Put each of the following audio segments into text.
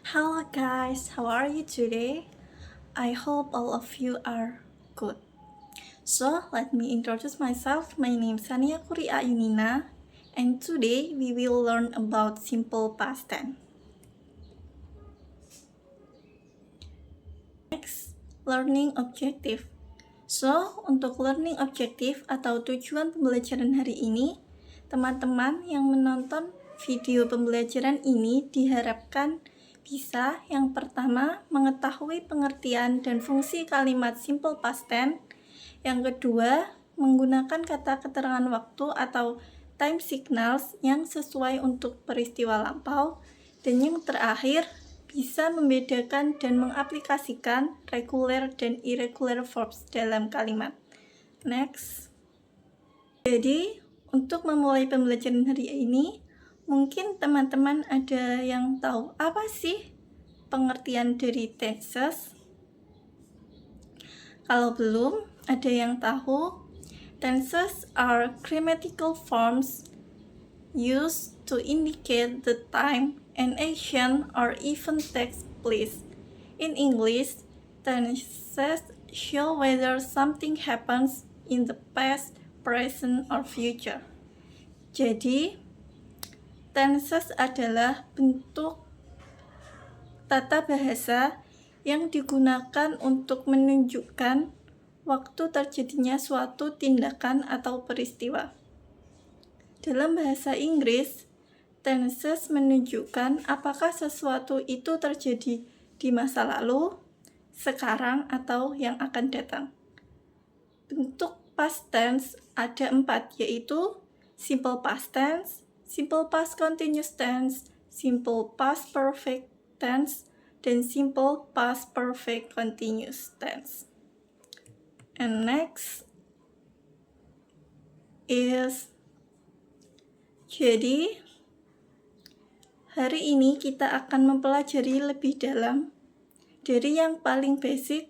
Hello guys, how are you today? I hope all of you are good. So, let me introduce myself. My name is Sania Kuria Yunina, and today we will learn about simple past tense. Next, learning objective. So, untuk learning objective atau tujuan pembelajaran hari ini, teman-teman yang menonton video pembelajaran ini diharapkan bisa yang pertama mengetahui pengertian dan fungsi kalimat simple past tense, yang kedua menggunakan kata keterangan waktu atau time signals yang sesuai untuk peristiwa lampau, dan yang terakhir bisa membedakan dan mengaplikasikan regular dan irregular verbs dalam kalimat. Next. Jadi, untuk memulai pembelajaran hari ini, mungkin teman-teman ada yang tahu apa sih pengertian dari tenses? Kalau belum, ada yang tahu, tenses are grammatical forms used to indicate the time an action or event takes place. In English, tenses show whether something happens in the past, present, or future. Jadi, tenses adalah bentuk tata bahasa yang digunakan untuk menunjukkan waktu terjadinya suatu tindakan atau peristiwa. Dalam bahasa Inggris, tenses menunjukkan apakah sesuatu itu terjadi di masa lalu, sekarang, atau yang akan datang. Bentuk past tense ada 4, yaitu simple past tense, simple past continuous tense, simple past perfect tense, dan simple past perfect continuous tense. And next is, jadi hari ini kita akan mempelajari lebih dalam dari yang paling basic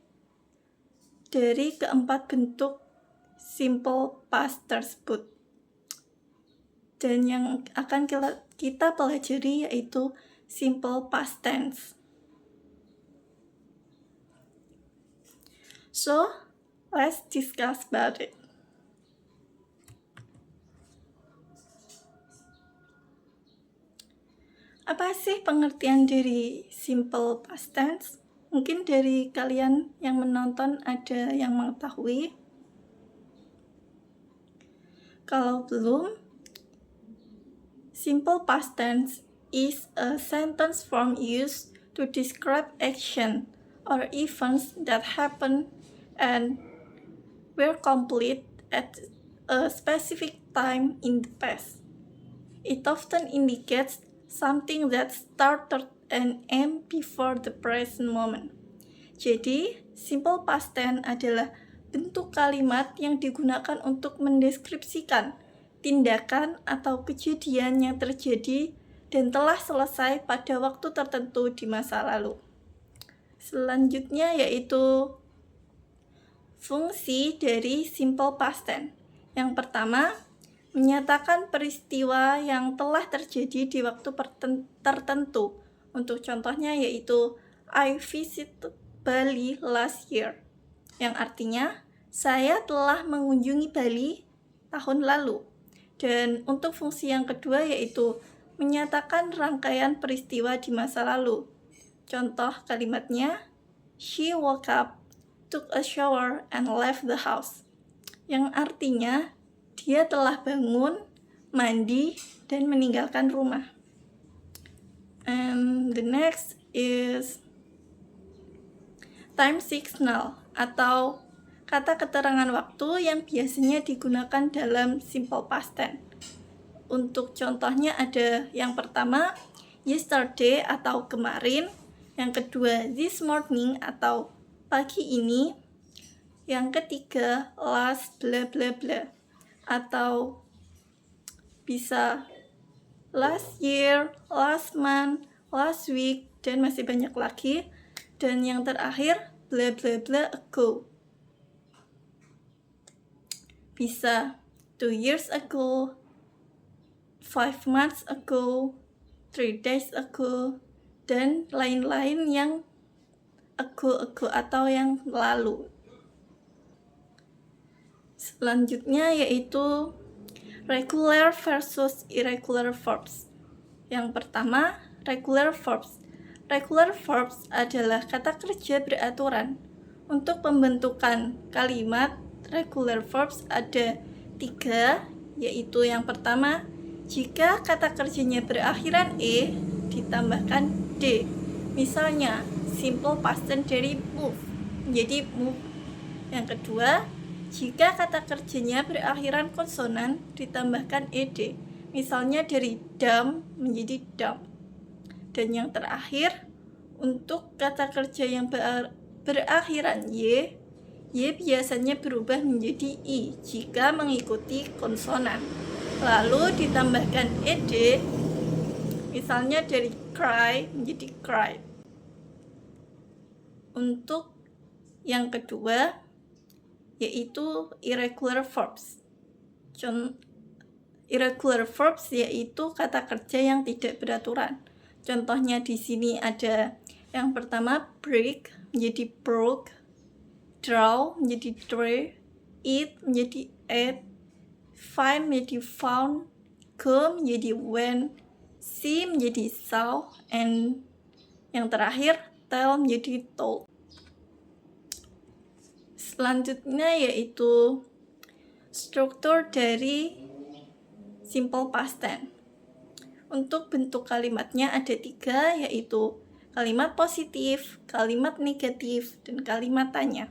dari keempat bentuk simple past tersebut. Dan yang akan kita pelajari yaitu simple past tense. So, let's discuss about it. Apa sih pengertian dari simple past tense? Mungkin dari kalian yang menonton ada yang mengetahui. Kalau belum, simple past tense is a sentence form used to describe action or events that happen and were complete at a specific time in the past. It often indicates something that started and end before the present moment. Jadi, simple past tense adalah bentuk kalimat yang digunakan untuk mendeskripsikan tindakan atau kejadian yang terjadi dan telah selesai pada waktu tertentu di masa lalu. Selanjutnya yaitu fungsi dari simple past tense. Yang pertama, menyatakan peristiwa yang telah terjadi di waktu tertentu. Untuk contohnya yaitu I visited Bali last year, yang artinya saya telah mengunjungi Bali tahun lalu. Dan untuk fungsi yang kedua yaitu menyatakan rangkaian peristiwa di masa lalu. Contoh kalimatnya, she woke up, took a shower, and left the house, yang artinya dia telah bangun, mandi, dan meninggalkan rumah. And the next is time signal atau kata keterangan waktu yang biasanya digunakan dalam simple past tense. Untuk contohnya ada yang pertama, yesterday atau kemarin, yang kedua, this morning atau pagi ini, yang ketiga, last bla bla bla, atau bisa last year, last month, last week, dan masih banyak lagi. Dan yang terakhir, bla bla bla ago. Bisa 2 years ago, 5 months ago, 3 days ago, dan lain-lain yang ago atau yang lalu. Selanjutnya yaitu regular versus irregular verbs. Yang pertama, regular verbs. Regular verbs adalah kata kerja beraturan. Untuk pembentukan kalimat regular verbs ada 3, yaitu yang pertama, jika kata kerjanya berakhiran e ditambahkan d. Misalnya, simple past tense dari move menjadi move. Yang kedua, jika kata kerjanya berakhiran konsonan ditambahkan ed. Misalnya dari dump menjadi dump. Dan yang terakhir, untuk kata kerja yang berakhiran y biasanya berubah menjadi i jika mengikuti konsonan. Lalu ditambahkan ed, misalnya dari cry menjadi cried. Untuk yang kedua yaitu irregular verbs. Irregular verbs yaitu kata kerja yang tidak beraturan. Contohnya di sini ada yang pertama, break menjadi broke, draw menjadi drew, eat menjadi ate, find menjadi found, go menjadi went, see menjadi saw, and yang terakhir tell menjadi told. Selanjutnya yaitu struktur dari simple past tense. Untuk bentuk kalimatnya ada 3, yaitu kalimat positif, kalimat negatif, dan kalimat tanya.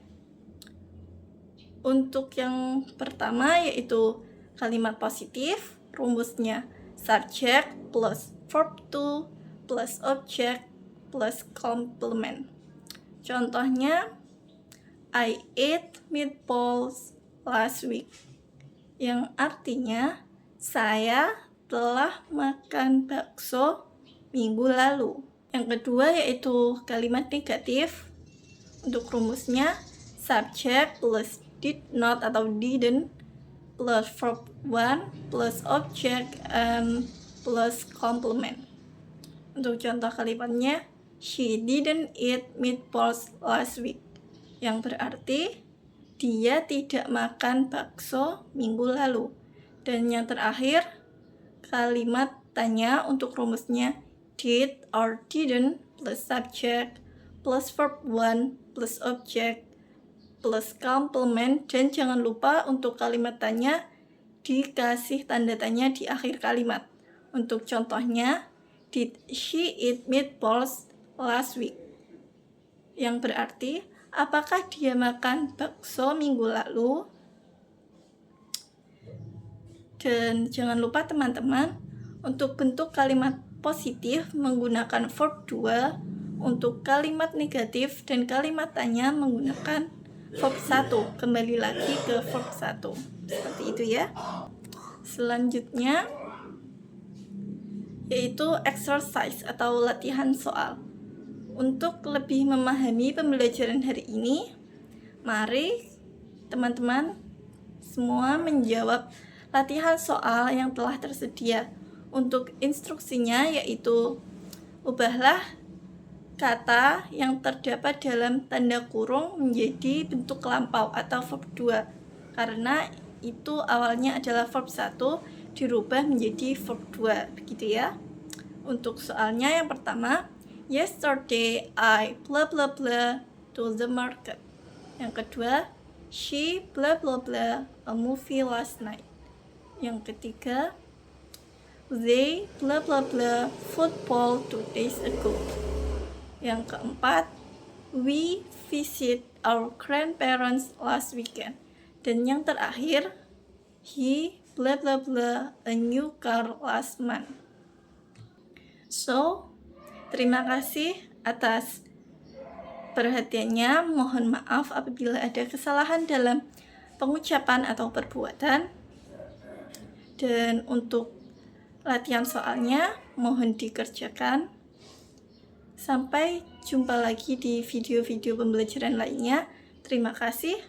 Untuk yang pertama yaitu kalimat positif, rumusnya subject plus verb to plus object plus complement. Contohnya, I ate meatballs last week, yang artinya saya telah makan bakso minggu lalu. Yang kedua yaitu kalimat negatif. Untuk rumusnya subject plus did not atau didn't plus verb 1 plus object and plus complement. Untuk contoh kalimatnya, she didn't eat meatballs last week, yang berarti dia tidak makan bakso minggu lalu. Dan yang terakhir, kalimat tanya untuk rumusnya did or didn't plus subject plus verb 1 plus object plus complement. Dan jangan lupa untuk kalimat tanya dikasih tanda tanya di akhir kalimat. Untuk contohnya, did she eat meatballs last week, yang berarti apakah dia makan bakso minggu lalu. Dan jangan lupa teman-teman, untuk bentuk kalimat positif menggunakan verb 2, untuk kalimat negatif dan kalimat tanya menggunakan verb 1. Kembali lagi ke verb 1. Seperti itu ya. Selanjutnya yaitu exercise atau latihan soal. Untuk lebih memahami pembelajaran hari ini, mari teman-teman semua menjawab latihan soal yang telah tersedia. Untuk instruksinya yaitu ubahlah kata yang terdapat dalam tanda kurung menjadi bentuk lampau atau verb 2, karena itu awalnya adalah verb 1 dirubah menjadi verb 2, begitu ya. Untuk soalnya yang pertama, yesterday I blah blah blah to the market. Yang kedua, she blah blah blah a movie last night. Yang ketiga, they blah blah blah football 2 days ago. Yang keempat, we visit our grandparents last weekend. Dan yang terakhir, he blah blah blah a new car last month. So, terima kasih atas perhatiannya. Mohon maaf apabila ada kesalahan dalam pengucapan atau perbuatan. Dan untuk latihan soalnya mohon dikerjakan. Sampai jumpa lagi di video-video pembelajaran lainnya. Terima kasih.